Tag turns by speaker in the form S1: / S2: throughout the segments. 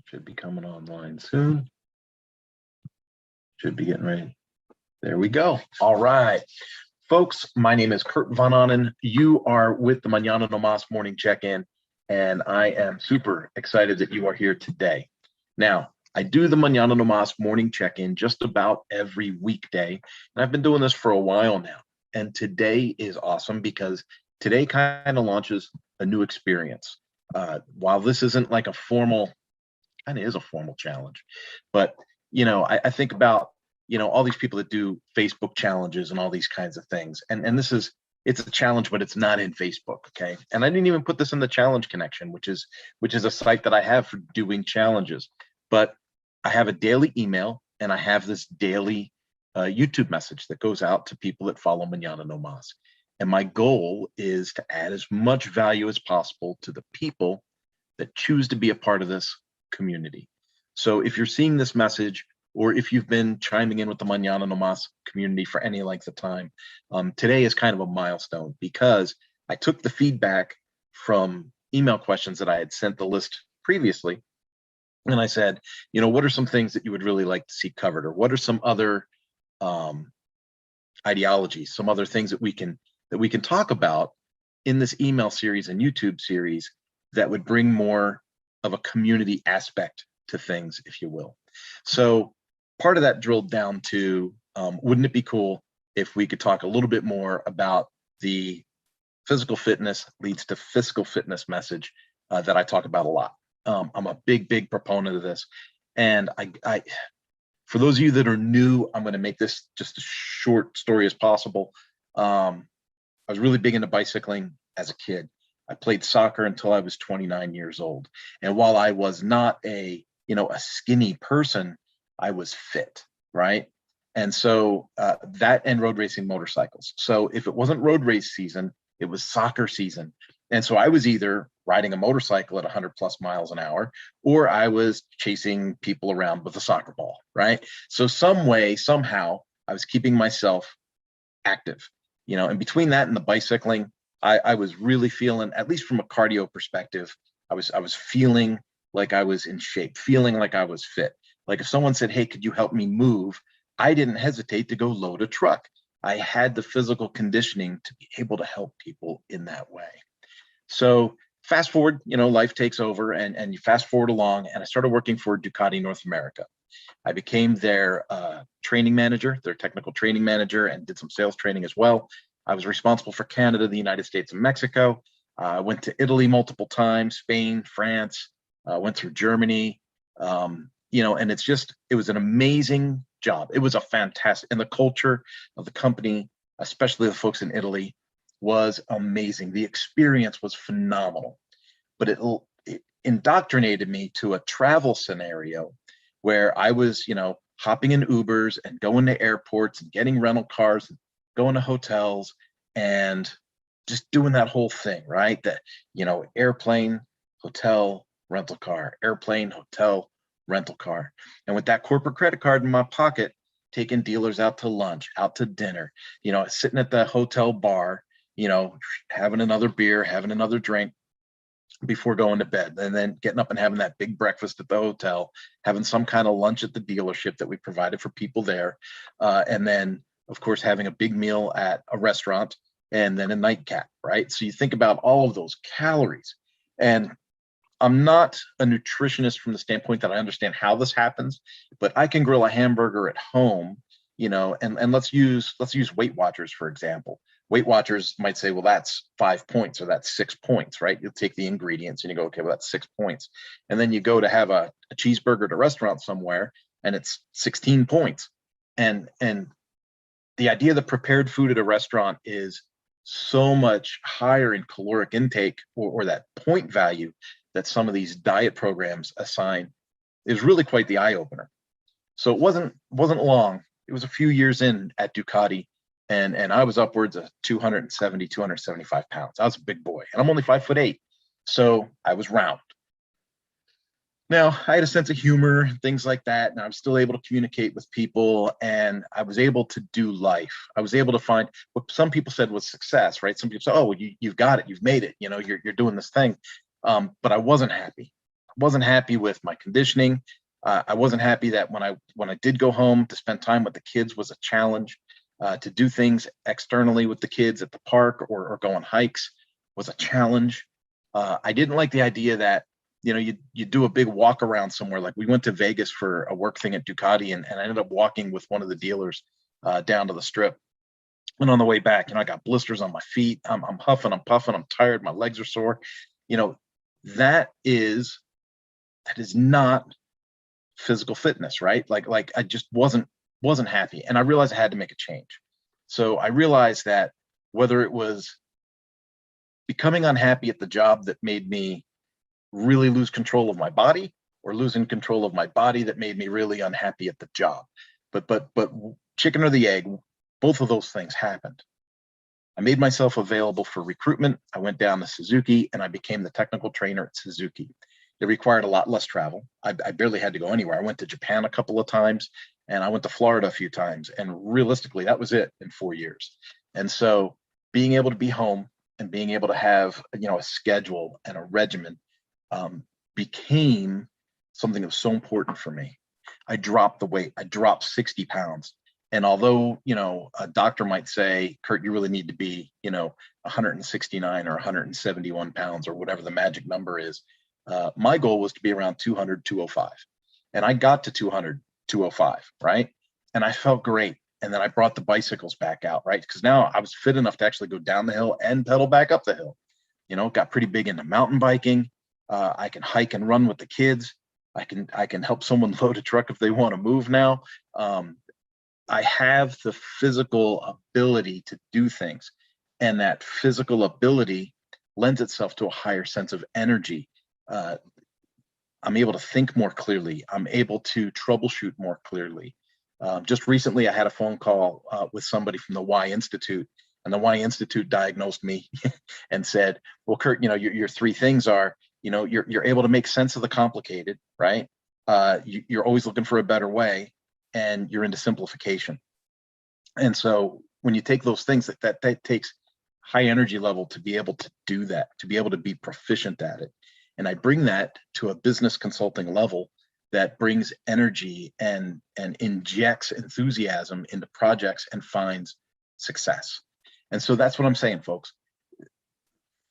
S1: Should be coming online soon. Should be getting ready. There we go. All right. Folks, my name is Kurt Von Onen. You are with the Mañana no Mas morning check-in, and I am super excited that you are here today. Now, I do the Mañana no Mas morning check-in just about every weekday, and I've been doing this for a while now. And today is awesome because today kind of launches a new experience. While this isn't like a formal, kind of is a formal challenge, but I think about all these people that do Facebook challenges and all these kinds of things, and it's a challenge, but it's not in Facebook, okay? And I didn't even put this in the challenge connection, which is a site that I have for doing challenges, but I have a daily email and I have this daily YouTube message that goes out to people that follow Mañana no Mas. And my goal is to add as much value as possible to the people that choose to be a part of this community. So if you're seeing this message, or if you've been chiming in with the Mañana no Mas community for any length of time, today is kind of a milestone because I took the feedback from email questions that I had sent the list previously, and I said, what are some things that you would really like to see covered, or what are some other ideologies, some other things that we can talk about in this email series and YouTube series that would bring more of a community aspect to things, if you will. So part of that drilled down to, wouldn't it be cool if we could talk a little bit more about the physical fitness leads to fiscal fitness message that I talk about a lot. I'm a big proponent of this. And I for those of you that are new, I'm going to make this just a short story as possible. I was really big into bicycling as a kid. I played soccer until I was 29 years old. And while I was not a skinny person, I was fit, right? And so that and road racing motorcycles. So if it wasn't road race season, it was soccer season. And so I was either riding a motorcycle at 100+ miles an hour, or I was chasing people around with a soccer ball, right? So some way, somehow, I was keeping myself active, and between that and the bicycling, I was really feeling, at least from a cardio perspective, I was feeling like I was in shape, feeling like I was fit. Like if someone said, hey, could you help me move? I didn't hesitate to go load a truck. I had the physical conditioning to be able to help people in that way. So fast forward, life takes over and you fast forward along, and I started working for Ducati North America. I became their training manager, their technical training manager, and did some sales training as well. I was responsible for Canada, the United States, and Mexico. I went to Italy multiple times, Spain, France, went through Germany, and it was an amazing job. It was a fantastic, and the culture of the company, especially the folks in Italy, was amazing. The experience was phenomenal, but it indoctrinated me to a travel scenario where I was, hopping in Ubers and going to airports and getting rental cars and going to hotels and just doing that whole thing, right? That, airplane, hotel, rental car, airplane, hotel, rental car. And with that corporate credit card in my pocket, taking dealers out to lunch, out to dinner, sitting at the hotel bar, having another beer, having another drink before going to bed, and then getting up and having that big breakfast at the hotel, having some kind of lunch at the dealership that we provided for people there. And then, of course, having a big meal at a restaurant and then a nightcap, right? So you think about all of those calories. And I'm not a nutritionist from the standpoint that I understand how this happens, but I can grill a hamburger at home, and let's use Weight Watchers, for example. Weight Watchers might say, well, that's 5 points or that's 6 points, right? You'll take the ingredients and you go, okay, well, that's 6 points. And then you go to have a cheeseburger at a restaurant somewhere and it's 16 points. And the idea that prepared food at a restaurant is so much higher in caloric intake or that point value that some of these diet programs assign is really quite the eye opener. So it wasn't long. It was a few years in at Ducati, and I was upwards of 270, 275 pounds. I was a big boy, and I'm only 5'8", so I was round. Now, I had a sense of humor, things like that, and I was still able to communicate with people, and I was able to do life. I was able to find what some people said was success, right? Some people say, oh, well, you've got it, you've made it, you're doing this thing. But I wasn't happy. wasn't happy with my conditioning. I wasn't happy that when I did go home to spend time with the kids was a challenge. To do things externally with the kids at the park or go on hikes was a challenge. I didn't like the idea that, you know, you do a big walk around somewhere. Like we went to Vegas for a work thing at Ducati, and I ended up walking with one of the dealers down to the strip. And on the way back, you know, I got blisters on my feet. I'm huffing, I'm puffing, I'm tired, my legs are sore. You know, that is not physical fitness, right? Like I just wasn't happy, and I realized I had to make a change. So I realized that whether it was becoming unhappy at the job that made me really lose control of my body, or losing control of my body that made me really unhappy at the job, but chicken or the egg, both of those things happened. I made myself available for recruitment. I went down to Suzuki and I became the technical trainer at Suzuki. It required a lot less travel. I barely had to go anywhere. I went to Japan a couple of times, and I went to Florida a few times. And realistically, that was it in 4 years. And so being able to be home and being able to have, you know, a schedule and a regimen became something that was so important for me. I dropped the weight. I dropped 60 pounds. And although, you know, a doctor might say, Kurt, you really need to be, you know, 169 or 171 pounds or whatever the magic number is, my goal was to be around 200, 205. And I got to 200, 205, right? And I felt great. And then I brought the bicycles back out, right? Because now I was fit enough to actually go down the hill and pedal back up the hill. You know, got pretty big into mountain biking. I can hike and run with the kids. I can help someone load a truck if they want to move now. I have the physical ability to do things, and that physical ability lends itself to a higher sense of energy. I'm able to think more clearly. I'm able to troubleshoot more clearly. Just recently, I had a phone call with somebody from the Y Institute, and the Y Institute diagnosed me and said, "Well, Kurt, you know, your three things are, you know, you're able to make sense of the complicated, right? You're always looking for a better way, and you're into simplification." And so when you take those things, that takes high energy level to be able to do that, to be able to be proficient at it. And I bring that to a business consulting level that brings energy and injects enthusiasm into projects and finds success. And so that's what I'm saying, folks.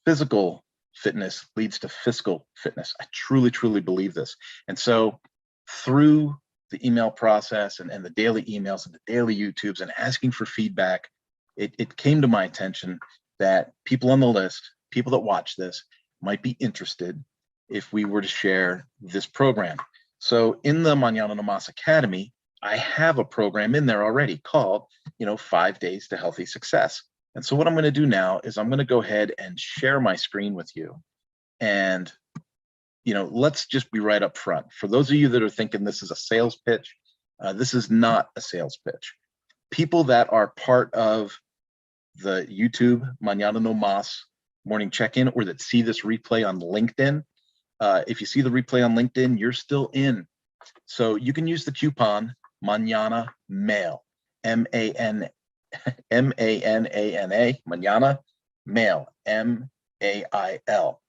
S1: Physical fitness leads to fiscal fitness. I truly, truly believe this. And so through the email process and the daily emails and the daily YouTubes and asking for feedback, it came to my attention that people on the list, people that watch this, might be interested if we were to share this program. So in the Mañana No Mas Academy, I have a program in there already called, you know, 5 Days to Healthy Success. And so what I'm going to do now is I'm going to go ahead and share my screen with you. And, you know, let's just be right up front. For those of you that are thinking this is a sales pitch, this is not a sales pitch. People that are part of the YouTube Mañana No Mas morning check-in, or that see this replay on LinkedIn, if you see the replay on LinkedIn, you're still in. So you can use the coupon Mañana Mail, M-A-N-A-N-A, Mañana Mail, M-A-I-L.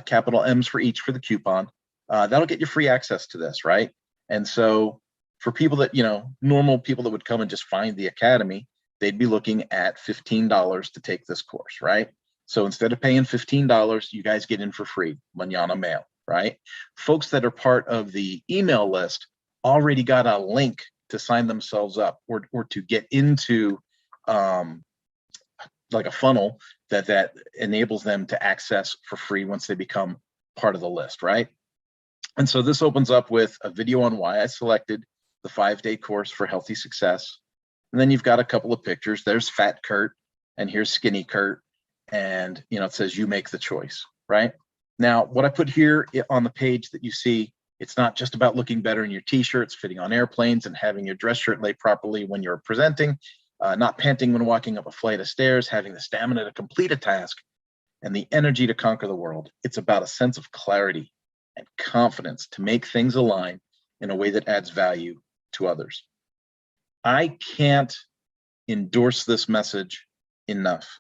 S1: Capital M's for each for the coupon. That'll get you free access to this, right? And so for people that, you know, normal people that would come and just find the academy, they'd be looking at $15 to take this course, right? So instead of paying $15, you guys get in for free, Mañana Mail, right? Folks that are part of the email list already got a link to sign themselves up or to get into like a funnel that enables them to access for free once they become part of the list, right? And so this opens up with a video on why I selected the 5-day course for healthy success. And then you've got a couple of pictures. There's Fat Kurt and here's Skinny Kurt. And, you know, it says you make the choice, right? Now, what I put here on the page that you see, it's not just about looking better in your t-shirts, fitting on airplanes, and having your dress shirt laid properly when you're presenting, not panting when walking up a flight of stairs, having the stamina to complete a task, and the energy to conquer the world. It's about a sense of clarity and confidence to make things align in a way that adds value to others. I can't endorse this message enough.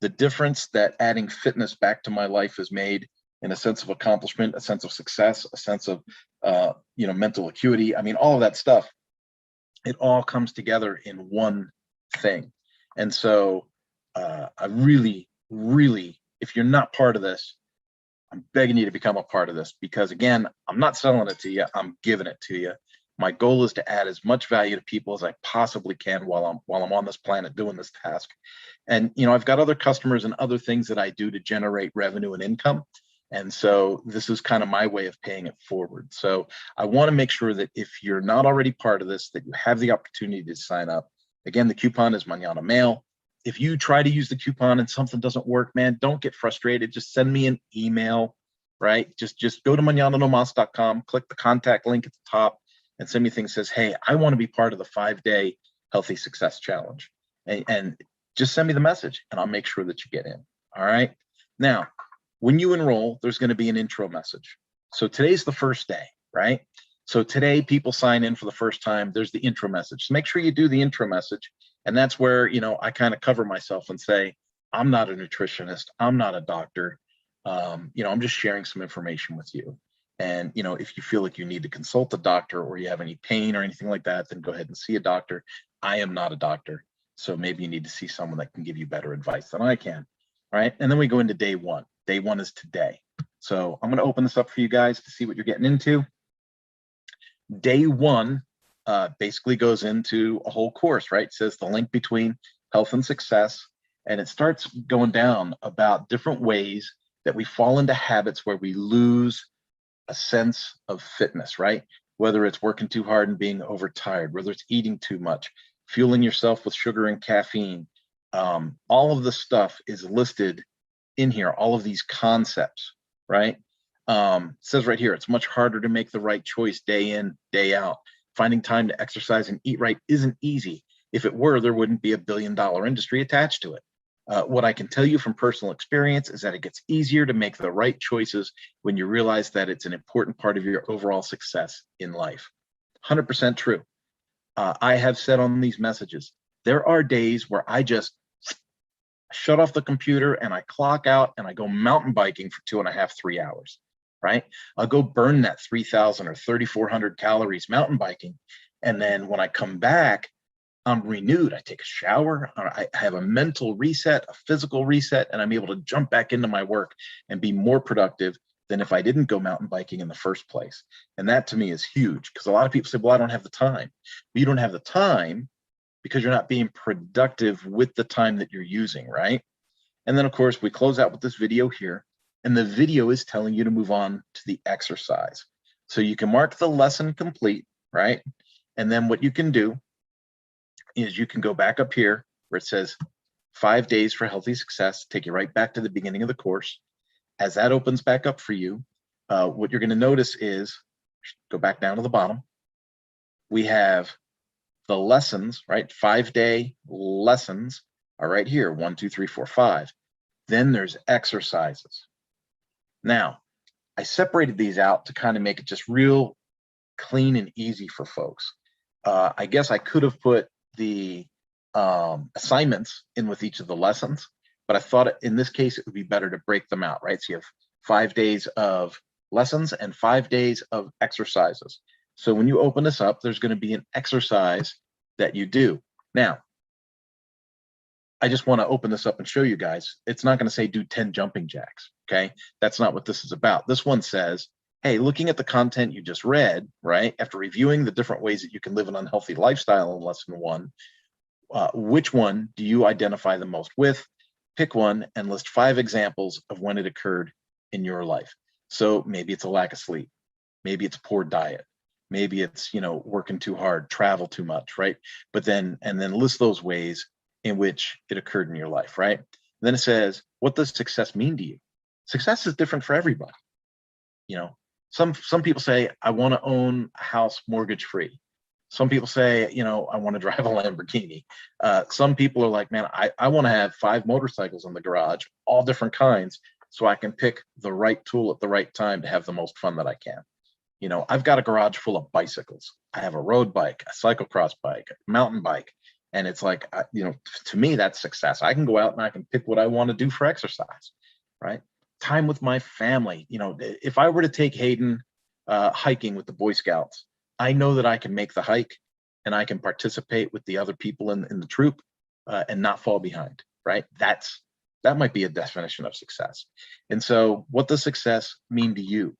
S1: The difference that adding fitness back to my life has made in a sense of accomplishment, a sense of success, a sense of mental acuity. I mean, all of that stuff, it all comes together in one thing. And so I really, really, if you're not part of this, I'm begging you to become a part of this, because again, I'm not selling it to you, I'm giving it to you. My goal is to add as much value to people as I possibly can while I'm on this planet doing this task. And I've got other customers and other things that I do to generate revenue and income. And so this is kind of my way of paying it forward. So I want to make sure that if you're not already part of this, that you have the opportunity to sign up. Again, the coupon is Mañana Mail. If you try to use the coupon and something doesn't work, man, don't get frustrated. Just send me an email, right? Just go to mañananomas.com, click the contact link at the top, and send me things that says, hey, I want to be part of the 5-day Healthy Success Challenge. And just send me the message and I'll make sure that you get in. All right. Now, when you enroll, there's going to be an intro message. So today's the first day, right? So today people sign in for the first time. There's the intro message. So make sure you do the intro message. And that's where, I kind of cover myself and say, I'm not a nutritionist. I'm not a doctor. I'm just sharing some information with you. And, if you feel like you need to consult a doctor or you have any pain or anything like that, then go ahead and see a doctor. I am not a doctor. So maybe you need to see someone that can give you better advice than I can. All right. And then we go into day one. Day one is today. So I'm going to open this up for you guys to see what you're getting into. Day one basically goes into a whole course, right? It says the link between health and success. And it starts going down about different ways that we fall into habits where we lose a sense of fitness, right? Whether it's working too hard and being overtired, whether it's eating too much, fueling yourself with sugar and caffeine. All of the stuff is listed in here, all of these concepts, right? It says right here, it's much harder to make the right choice day in, day out. Finding time to exercise and eat right isn't easy. If it were, there wouldn't be $1 billion industry attached to it. What I can tell you from personal experience is that it gets easier to make the right choices when you realize that it's an important part of your overall success in life. 100% true. I have said on these messages, there are days where I just shut off the computer and I clock out and I go mountain biking for 2.5, 3 hours, right? I'll go burn that 3,000 or 3,400 calories mountain biking. And then when I come back, I'm renewed. I take a shower. I have a mental reset, a physical reset, and I'm able to jump back into my work and be more productive than if I didn't go mountain biking in the first place. And that to me is huge, because a lot of people say, well, I don't have the time. But you don't have the time because you're not being productive with the time that you're using, right? And then, of course, we close out with this video here. And the video is telling you to move on to the exercise. So you can mark the lesson complete, right? And then what you can do is you can go back up here where it says 5 days for healthy success, take you right back to the beginning of the course. As that opens back up for you, what you're going to notice is, go back down to the bottom, we have the lessons, right? 5-day lessons are right here, 1, 2, 3, 4, 5. Then there's exercises. Now, I separated these out to kind of make it just real clean and easy for folks. I guess I could have put the assignments in with each of the lessons, but I thought in this case, it would be better to break them out, right? So you have 5 days of lessons and 5 days of exercises. So when you open this up, there's going to be an exercise that you do. Now, I just want to open this up and show you guys. It's not going to say do 10 jumping jacks, okay? That's not what this is about. This one says, hey, looking at the content you just read, right, after reviewing the different ways that you can live an unhealthy lifestyle in lesson 1, which one do you identify the most with? Pick one and list 5 examples of when it occurred in your life. So maybe it's a lack of sleep. Maybe it's poor diet. Maybe it's, working too hard, travel too much, right? But then list those ways in which it occurred in your life, right? And then it says, what does success mean to you? Success is different for everybody. Some people say, I want to own a house mortgage free. Some people say, I want to drive a Lamborghini. Some people are like, man, I want to have 5 motorcycles in the garage, all different kinds, so I can pick the right tool at the right time to have the most fun that I can. I've got a garage full of bicycles. I have a road bike, a cyclocross bike, a mountain bike. And it's like, to me, that's success. I can go out and I can pick what I want to do for exercise, right? time with my family. You know, if I were to take Hayden hiking with the Boy Scouts, I know that I can make the hike and I can participate with the other people in the troop and not fall behind, right? That might be a definition of success. And so what does success mean to you?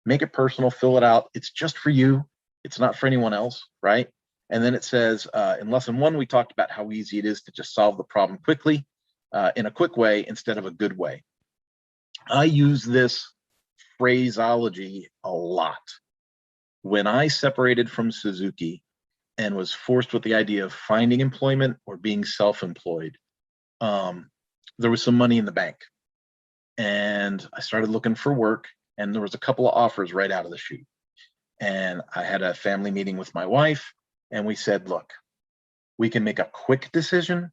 S1: Make it personal, fill it out. It's just for you. It's not for anyone else, right? And then it says, in lesson 1, we talked about how easy it is to just solve the problem quickly, in a quick way instead of a good way. I use this phraseology a lot. When I separated from Suzuki and was forced with the idea of finding employment or being self-employed, there was some money in the bank. And I started looking for work, and there was a couple of offers right out of the chute. And I had a family meeting with my wife, and we said, look, we can make a quick decision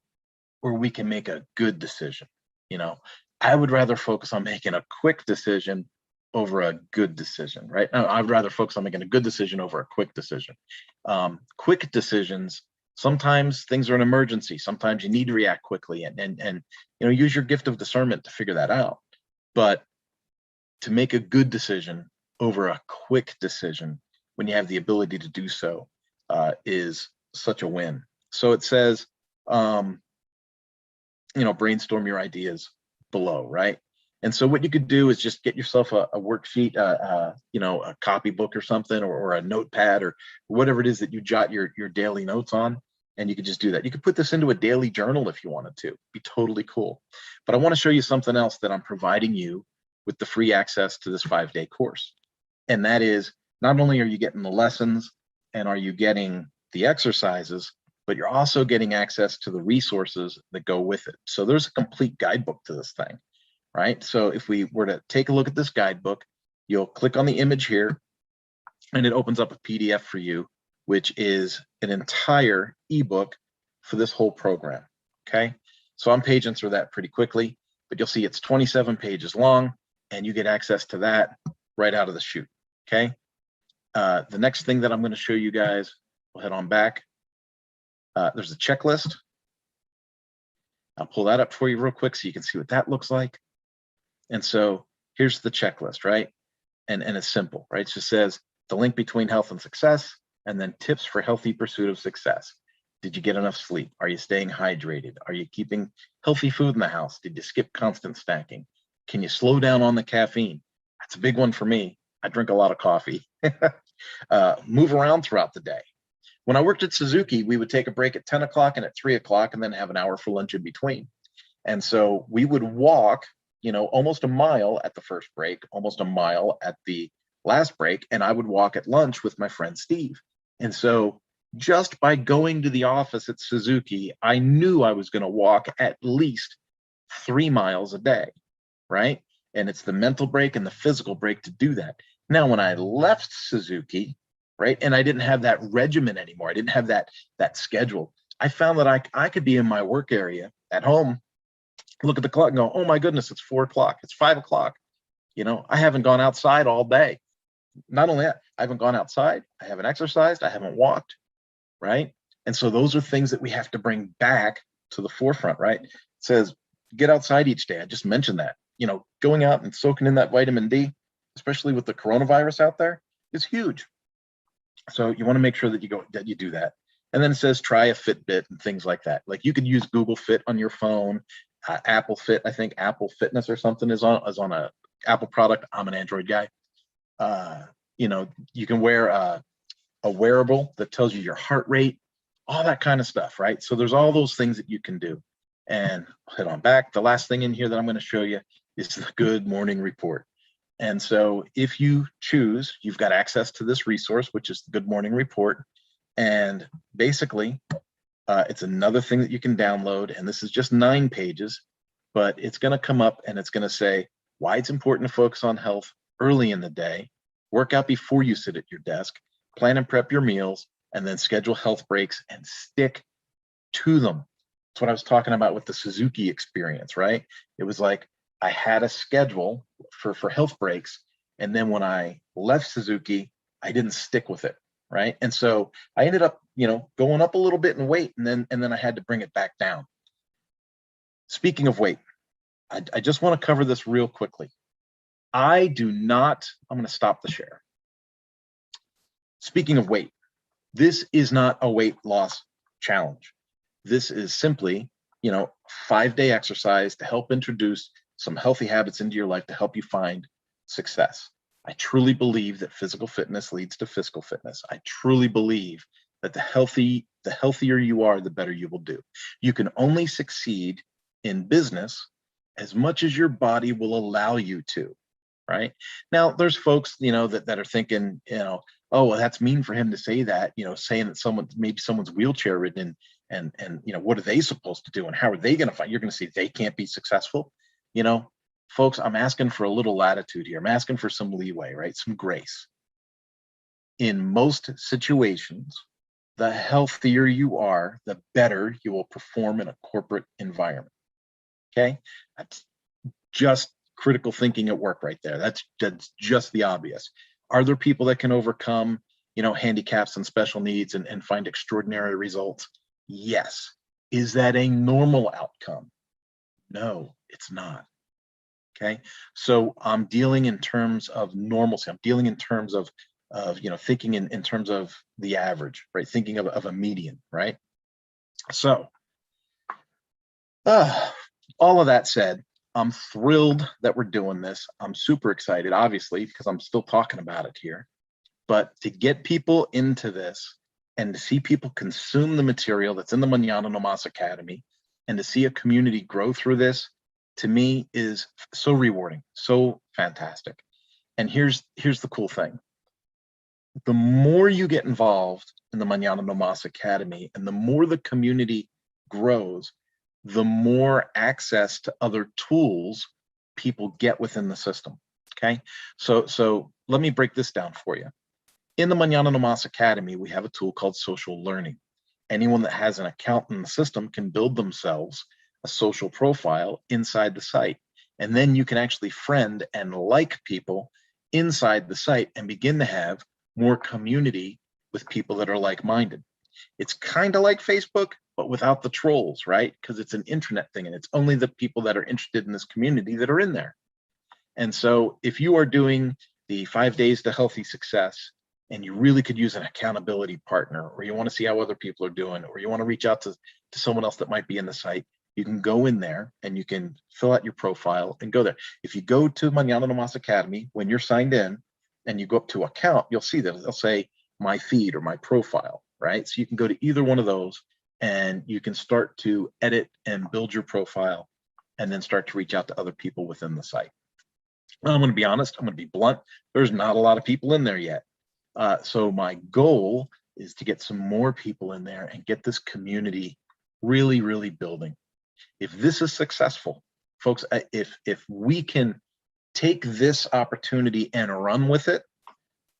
S1: or we can make a good decision. You know, I would rather focus on making a quick decision over a good decision, right? No, I'd rather focus on making a good decision over a quick decision. Quick decisions, sometimes things are an emergency. Sometimes you need to react quickly and you know, use your gift of discernment to figure that out. But to make a good decision over a quick decision when you have the ability to do so is such a win. So it says, you know, brainstorm your ideas below, right? And so what you could do is just get yourself a worksheet, you know, a copybook or something, or a notepad or whatever it is that you jot your daily notes on. And you could just do that. You could put this into a daily journal if you wanted to. Be totally cool. But I want to show you something else that I'm providing you with the free access to this 5-day course. And that is, not only are you getting the lessons and are you getting the exercises, but you're also getting access to the resources that go with it. So there's a complete guidebook to this thing, right? So if we were to take a look at this guidebook, you'll click on the image here and it opens up a PDF for you, which is an entire ebook for this whole program, okay? So I'm paging through that pretty quickly, but you'll see it's 27 pages long and you get access to that right out of the chute, okay? The next thing that I'm gonna show you guys, we'll head on back. There's a checklist. I'll pull that up for you real quick so you can see what that looks like. And so here's the checklist, right? And it's simple, right? It just says the link between health and success, and then tips for healthy pursuit of success. Did you get enough sleep? Are you staying hydrated? Are you keeping healthy food in the house? Did you skip constant snacking? Can you slow down on the caffeine? That's a big one for me. I drink a lot of coffee. Move around throughout the day. When I worked at Suzuki, we would take a break at 10 o'clock and at 3 o'clock and then have an hour for lunch in between. And so we would walk, you know, almost a mile at the first break, almost a mile at the last break, and I would walk at lunch with my friend Steve. And so just by going to the office at Suzuki, I knew I was going to walk at least 3 miles a day, right? And it's the mental break and the physical break to do that. Now, when I left Suzuki, right, and I didn't have that regimen anymore, I didn't have that schedule, I found that I could be in my work area at home, look at the clock and go, oh my goodness, it's 4 o'clock, it's 5 o'clock. You know, I haven't gone outside all day. Not only that, I haven't gone outside, I haven't exercised, I haven't walked, right? And so those are things that we have to bring back to the forefront, right? It says, get outside each day. I just mentioned that, you know, going out and soaking in that vitamin D, especially with the coronavirus out there, is huge. So you want to make sure that you do that. And then it says, try a Fitbit and things like that. Like you could use Google Fit on your phone, Apple Fit, I think Apple Fitness or something is on a Apple product. I'm an Android guy. You know, you can wear a wearable that tells you your heart rate, all that kind of stuff, right? So there's all those things that you can do. And I'll head on back. The last thing in here that I'm going to show you is the Good Morning Report. And so if you choose, you've got access to this resource, which is the Good Morning Report. And basically, it's another thing that you can download. And this is just 9 pages, but it's going to come up and it's going to say why it's important to focus on health early in the day, work out before you sit at your desk, plan and prep your meals, and then schedule health breaks and stick to them. That's what I was talking about with the Suzuki experience, right? It was like I had a schedule for health breaks, and then when I left Suzuki, I didn't stick with it, right? And so I ended up, you know, going up a little bit in weight, and then I had to bring it back down. Speaking of weight, I just want to cover this real quickly. I'm going to stop the share. Speaking of weight, this is not a weight loss challenge. This is simply, 5-day exercise to help introduce some healthy habits into your life to help you find success. I truly believe that physical fitness leads to fiscal fitness. I truly believe that the healthier you are, the better you will do. You can only succeed in business as much as your body will allow you to, right? Now, there's folks, that are thinking, oh, well, that's mean for him to say that, saying that maybe someone's wheelchair ridden and what are they supposed to do and how are they going to find? You're going to see they can't be successful. Folks, I'm asking for a little latitude here. I'm asking for some leeway, right? Some grace. In most situations, the healthier you are, the better you will perform in a corporate environment. Okay, that's just critical thinking at work right there. That's just the obvious. Are there people that can overcome, handicaps and special needs and find extraordinary results? Yes. Is that a normal outcome? No, it's not. Okay. So I'm dealing in terms of normalcy. I'm dealing in terms of thinking in terms of the average, right? Thinking of a median, right? So all of that said, I'm thrilled that we're doing this. I'm super excited, obviously, because I'm still talking about it here. But to get people into this and to see people consume the material that's in the Mañana No Mas Academy and to see a community grow through this, to me, is so rewarding, so fantastic. And here's the cool thing. The more you get involved in the Mañana No Mas Academy and the more the community grows, the more access to other tools people get within the system. Okay, so let me break this down for you. In the Mañana No Mas Academy, we have a tool called social learning. Anyone that has an account in the system can build themselves a social profile inside the site. And then you can actually friend and like people inside the site and begin to have more community with people that are like-minded. It's kind of like Facebook, but without the trolls, right? Because it's an internet thing and it's only the people that are interested in this community that are in there. And so if you are doing the 5 days to healthy success and you really could use an accountability partner, or you want to see how other people are doing, or you want to reach out to someone else that might be in the site, you can go in there and you can fill out your profile and go there. If you go to Mañana No Mas Academy, when you're signed in and you go up to account, you'll see that they'll say my feed or my profile, right? So you can go to either one of those and you can start to edit and build your profile and then start to reach out to other people within the site. I'm going to be honest, I'm going to be blunt. There's not a lot of people in there yet. So my goal is to get some more people in there and get this community really, really building. If this is successful, folks, if we can take this opportunity and run with it,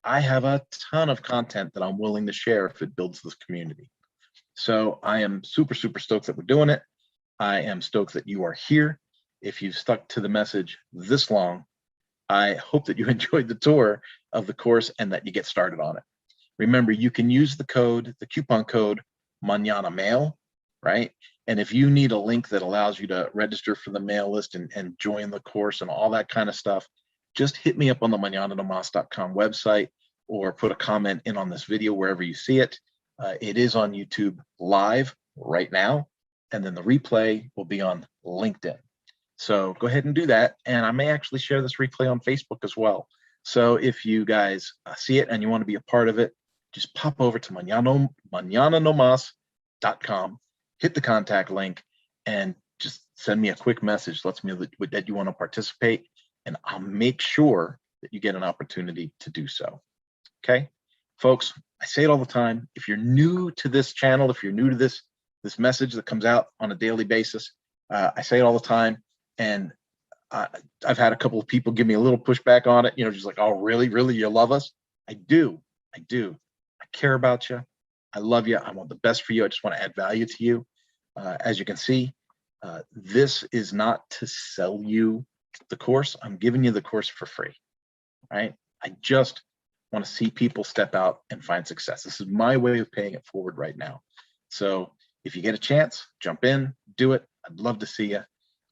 S1: I have a ton of content that I'm willing to share if it builds this community. So I am super, super stoked that we're doing it. I am stoked that you are here. If you've stuck to the message this long, I hope that you enjoyed the tour of the course and that you get started on it. Remember, you can use the coupon code Mañana Mail, right? And if you need a link that allows you to register for the mail list and join the course and all that kind of stuff, just hit me up on the mañananomas.com website or put a comment in on this video wherever you see it. It is on YouTube live right now, and then the replay will be on LinkedIn. So go ahead and do that. And I may actually share this replay on Facebook as well. So if you guys see it and you want to be a part of it, just pop over to mañananomas.com, hit the contact link, and just send me a quick message. Lets me know that you want to participate, and I'll make sure that you get an opportunity to do so. Okay, folks, I say it all the time. If you're new to this channel, if you're new to this message that comes out on a daily basis, I say it all the time. And I've had a couple of people give me a little pushback on it, just like, oh, really, you love us? I do. I care about you. I love you. I want the best for you. I just want to add value to you. As you can see, this is not to sell you the course. I'm giving you the course for free, right? I just want to see people step out and find success. This is my way of paying it forward right now. So if you get a chance, jump in, do it. I'd love to see you.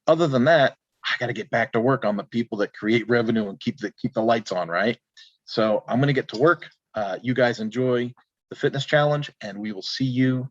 S1: Other than that, I got to get back to work on the people that create revenue and keep the lights on, right? So I'm going to get to work. You guys enjoy the fitness challenge, and we will see you